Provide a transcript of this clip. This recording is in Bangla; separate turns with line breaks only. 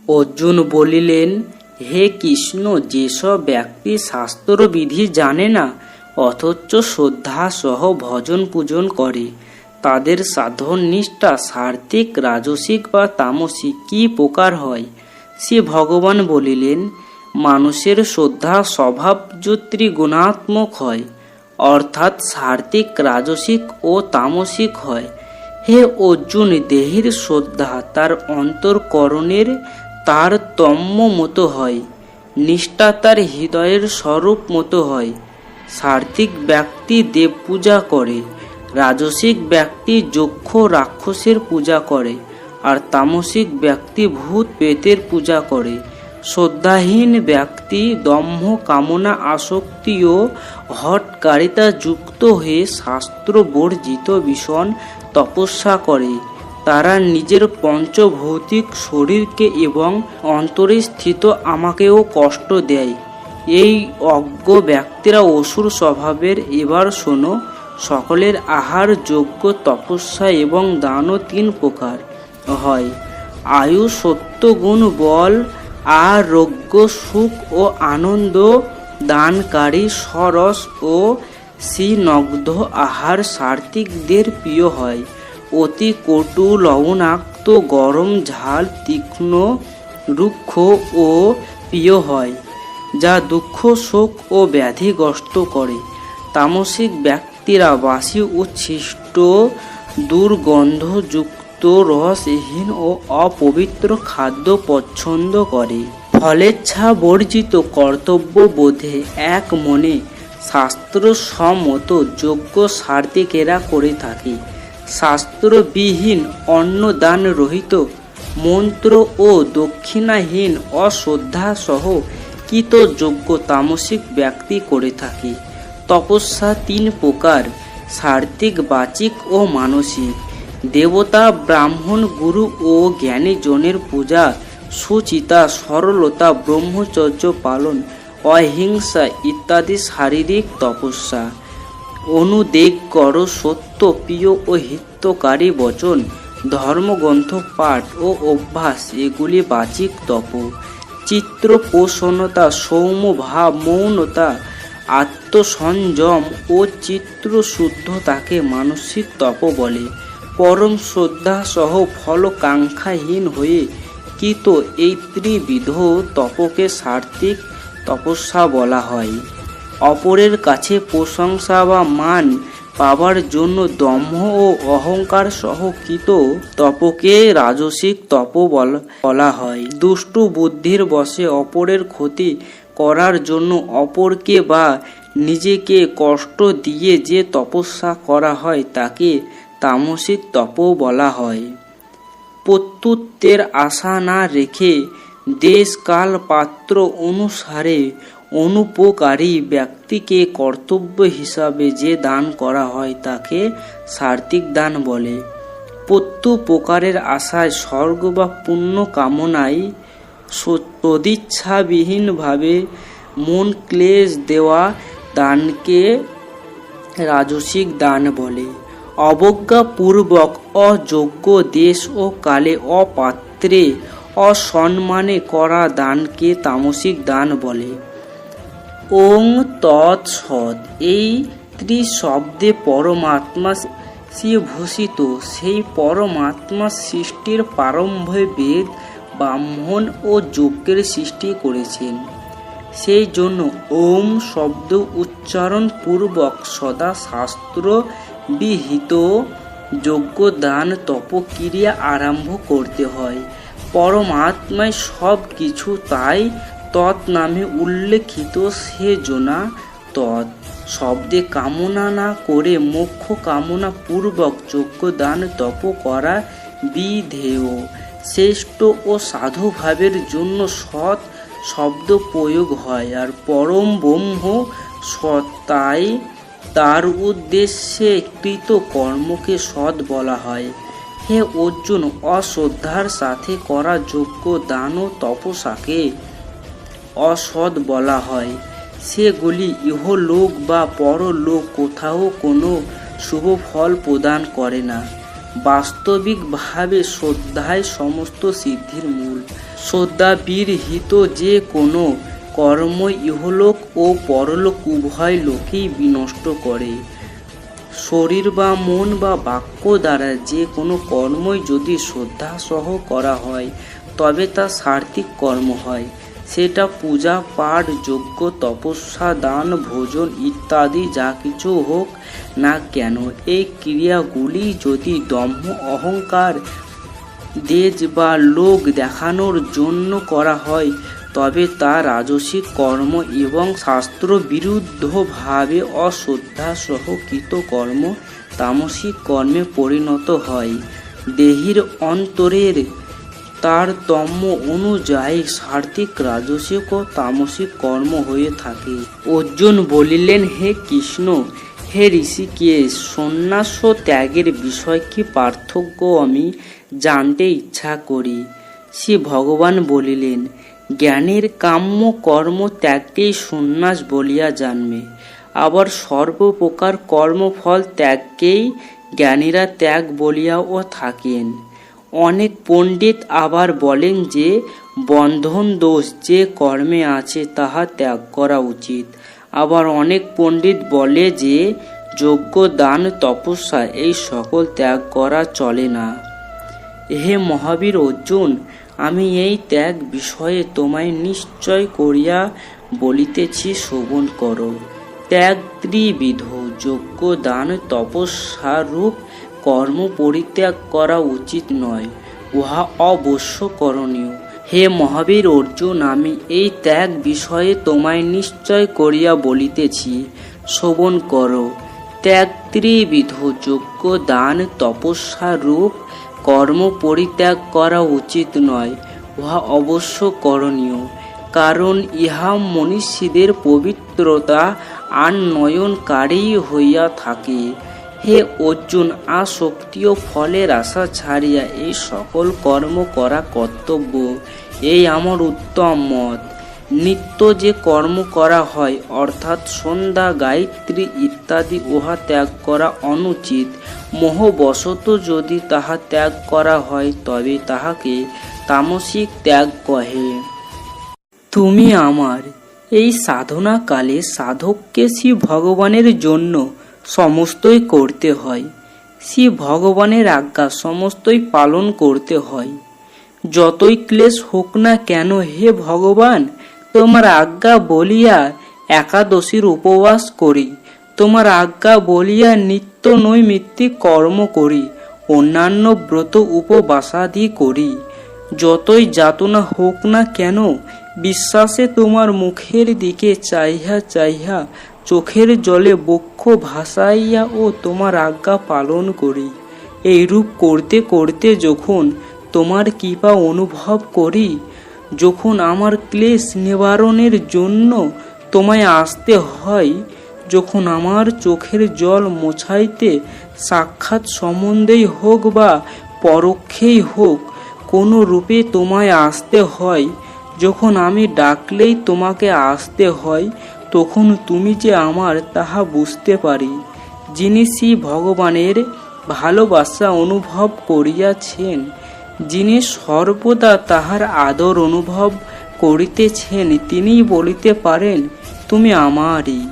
অর্জুন বলিলেন, হে কৃষ্ণ, যেসব ব্যক্তি শাস্ত্রবিধি জানে না অথচ শ্রদ্ধা সহ ভজন পূজন করে, তাদের সাধন নিষ্ঠা সাত্ত্বিক, রাজসিক বা তামসিক কি প্রকার হয়? শ্রী ভগবান বলিলেন, মানুষের শ্রদ্ধা স্বভাবজ ত্রিগুণাত্মক হয়, অর্থাৎ সাত্ত্বিক, রাজসিক ও তামসিক হয়। হে অর্জুন, দেহের শ্রদ্ধা তার অন্তঃকরণের তারতম্য মতো হয়, নিষ্ঠা তার হৃদয়ের স্বরূপ মতো হয়। সাত্ত্বিক ব্যক্তি দেব পূজা করে, রাজসিক ব্যক্তি যক্ষ রাক্ষসের পূজা করে, আর তামসিক ব্যক্তি ভূত প্রেতের পূজা করে। শ্রদ্ধাহীন ব্যক্তি দম্ভ, কামনা, আসক্তি ও হঠকারিতা যুক্ত হয়ে শাস্ত্র বর্জিত ভীষণ তপস্যা করে। তারা নিজের পঞ্চভৌতিক শরীরকে এবং অন্তরে স্থিত আমাকেও কষ্ট দেয়। এই অজ্ঞ ব্যক্তিরা অসুর স্বভাবের। এবার শোনো, সকলের আহার, যোগ্য, তপস্যা এবং দানও তিন প্রকার হয়: আয়ু, সত্য, গুণ, বল, আরোগ্য, সুখ ও আনন্দ দানকারী সরস ও শ্রীনগ্ধ আহার সাত্ত্বিকদের প্রিয় হয়। অতি কটু, লবণাক্ত, গরম, ঝাল, তীক্ষ্ণ, রুক্ষ ও প্রিয় হয়, যা দুঃখ, শোক ও ব্যাধিগ্রস্ত করে। তামসিক ব্যক্তিরা বাসি, উচ্ছিষ্ট, দুর্গন্ধযুক্ত, রসহীন ও অপবিত্র খাদ্য পছন্দ করে। ফলেচ্ছা বর্জিত কর্তব্য বোধে এক মনে শাস্ত্রসম্মত যজ্ঞ সাত্ত্বিকেরা করে থাকে। শাস্ত্রবিহীন, অন্নদান রহিত, মন্ত্র ও দক্ষিণাহীন, অশ্রদ্ধা সহ কৃত যজ্ঞ তামসিক ব্যক্তি করে থাকে। তপস্যা তিন প্রকার: সাত্ত্বিক, বাচিক ও মানসিক। দেবতা, ব্রাহ্মণ, গুরু ও জ্ঞানী জনের পূজা, সুচিতা, সরলতা, ব্রহ্মচর্য পালন, অহিংসা ইত্যাদি শারীরিক তপস্যা। অনুদেগ কর, সত্য, প্রিয় ও হিতকারী বচন, ধর্মগ্রন্থ পাঠ ও অভ্যাস, এগুলি বাচিক তপ। চিত্র প্রসন্নতা, সৌম্য ভাব, মৌনতা, আত্মসংযম ও চিত্র শুদ্ধতাকে মানসিক তপ বলে। পরম শ্রদ্ধা সহ ফলকাঙ্ক্ষাহীন হয়ে কৃত এই ত্রিবিধ তপকে সাত্ত্বিক তপস্যা বলা হয়। অপরের কাছে প্রশংসা বা মান পাবার জন্য দম্ভ ও অহংকার সহ কৃত তপকে রাজসিক তপ বলা হয়। দুষ্টু বুদ্ধির বশে অপরের ক্ষতি করার জন্য অপরকে বা নিজেকে কষ্ট দিয়ে যে তপস্যা করা হয় তাকে তামসিক তপ বলা হয়। প্রত্যুত্তরের আশা না রেখে দেশ, কাল, পাত্র অনুসারে অনুপকারী ব্যক্তিকে কর্তব্য হিসাবে যে দান করা হয় তাকে সাত্ত্বিক দান বলে। প্রত্যুপকারের আশায়, স্বর্গ বা পুণ্য কামনায় সদিচ্ছাবিহীনভাবে মন ক্লেশ দেওয়া দানকে রাজসিক দান বলে। অবজ্ঞাপূর্বক, অযোগ্য, দেশ ও কালে, অপাত্রে, অসম্মানে করা দানকে তামসিক দান বলে। ওং তৎসৎ। এই ত্রিশব্দে পরমাত্মা ভূষিত। সেই পরমাত্মা সৃষ্টির প্রারম্ভে বেদ, ব্রাহ্মণ ও যজ্ঞের সৃষ্টি করেছেন। সেই জন্য ওম শব্দ উচ্চারণ পূর্বক সদা শাস্ত্র বিহিত যজ্ঞ, দান, তপক্রিয়া আরম্ভ করতে হয়। পরমাত্মাই সব কিছু, তাই তৎ নামে উল্লেখিত। সেজনা তৎ শব্দে কামনা না করে মোক্ষ কামনা পূর্বক যজ্ঞ, দান, তপ করা বিধেয়। শ্রেষ্ঠ ও সাধু ভাবের জন্য সৎ শব্দ প্রয়োগ হয়, আর পরম ব্রহ্ম সৎ, তাই তার উদ্দেশ্যে কৃত কর্মকে সৎ বলা হয়। হে অর্জুন, অশ্রদ্ধার সাথে করা যজ্ঞ, দান ও তপস্যাকে অসৎ বলা হয়। সেগুলি ইহলোক বা পরলোক কোথাও কোনো শুভ ফল প্রদান করে না। বাস্তবিকভাবে শ্রদ্ধাই সমস্ত সিদ্ধির মূল। শ্রদ্ধাবিরহিত যে কোনো কর্ম ইহলোক ও পরলোক উভয় লোকেই বিনষ্ট করে। শরীর বা মন বা বাক্য দ্বারা যে কোনো কর্মই যদি শ্রদ্ধাসহ করা হয় তবে তা সার্থিক কর্ম হয়। সেটা পূজা পাঠ যজ্ঞ তপস্যা দান ভোজন ইত্যাদি যা কিছু হোক না কেন, এই ক্রিয়াগুলি যদি দম্ভ অহংকার দেজ বা লোক দেখানোর জন্য করা হয় তবে তা রাজসিক কর্ম এবং শাস্ত্র বিরুদ্ধভাবে অশ্রদ্ধাসহ কৃত কর্ম তামসিক কর্মে পরিণত হয়। দেহের অন্তরের তারতম্য অনুযায়ী সাত্ত্বিক রাজসিক ও তামসিক কর্ম হয়ে থাকে। অর্জুন বলিলেন, হে কৃষ্ণ, হে ঋষিকেশ, সন্ন্যাস ও ত্যাগের বিষয় কি পার্থক্য আমি জানতে ইচ্ছা করি। শ্রী ভগবান বলিলেন, জ্ঞানীর কাম্য কর্ম ত্যাগকেই সন্ন্যাস বলিয়া জানবে, আবার সর্বপ্রকার কর্মফল ত্যাগকেই জ্ঞানীরা ত্যাগ বলিয়াও থাকেন। অনেক পণ্ডিত আবার বলেন যে বন্ধন দোষ যে কর্মে আছে তাহা ত্যাগ করা উচিত। আবার অনেক পণ্ডিত বলে যে যজ্ঞ দান তপস্যা এই সকল ত্যাগ করা চলে না। হে মহাবীর অর্জুন, আমি এই ত্যাগ বিষয়ে তোমায় নিশ্চয় করিয়া বলিতেছি, শ্রবণ করো। ত্যাগ ত্রিবিধ, যজ্ঞ দান তপস্যা রূপ কর্ম পরিত্যাগ করা উচিত নয়, উহা অবশ্য করণীয়। হে মহাবীর অর্জুন, আমি এই ত্যাগ বিষয়ে তোমায় নিশ্চয় করিয়া বলিতেছি, শ্রবণ করো। ত্যাগ ত্রিবিধ, যজ্ঞ দান তপস্যা রূপ কর্ম পরিত্যাগ করা উচিত নয়, উহা অবশ্য করণীয়। কারণ ইহা মনীষীদের পবিত্রতা আনয়নকারী হইয়া থাকে। হে অর্জুন, আসক্তি ও ফলের আশা ছাড়িয়া এই সকল কর্ম করা কর্তব্য, এই আমার উত্তম মত। নিত্য যে কর্ম করা হয় অর্থাৎ সন্ধ্যা গায়ত্রী ইত্যাদি, উহা ত্যাগ করা অনুচিত। মোহবশত যদি তাহা ত্যাগ করা হয় তবে তাহাকে তামসিক ত্যাগ কহে। তুমি আমার এই সাধনা কালে সাধককে শ্রী ভগবানের জন্য সমস্তই করতে হয়। শ্রী ভগবানের আজ্ঞা সমস্তই পালন করতে হয়। যতই ক্লেশ হোক না কেন, হে ভগবান, তোমার আজ্ঞা বলিয়া একাদশীর উপবাস করি, তোমার আজ্ঞা বলিয়া নিত্য নৈমিত্তিক কর্ম করি, অন্যান্য ব্রত উপবাসাদি করি। যতই যাতনা হোক না কেন, বিশ্বাসে তোমার মুখের দিকে চাহিয়া চাহিয়া চোখের জলে বক্ষ ভাসাইয়া ও তোমার আজ্ঞা পালন করি। এইরূপ করতে করতে যখন তোমার কৃপা অনুভব করি, যখন আমার ক্লেশ নিবারণের জন্য তোমায় আসতে হয়, যখন আমার চোখের জল মোছাইতে সাক্ষাৎ সম্বন্ধেই হোক বা পরোক্ষেই হোক কোনো রূপে তোমায় আসতে হয়, যখন আমি ডাকলেই তোমাকে আসতে হয়, তখন তুমি যে আমার তাহা বুঝতে পারি। যিনি শ্রী ভগবানের ভালোবাসা অনুভব করিয়াছেন, যিনি সর্বদা তাহার আদর অনুভব করিতেছেন, তিনিই বলিতে পারেন তুমি আমারই।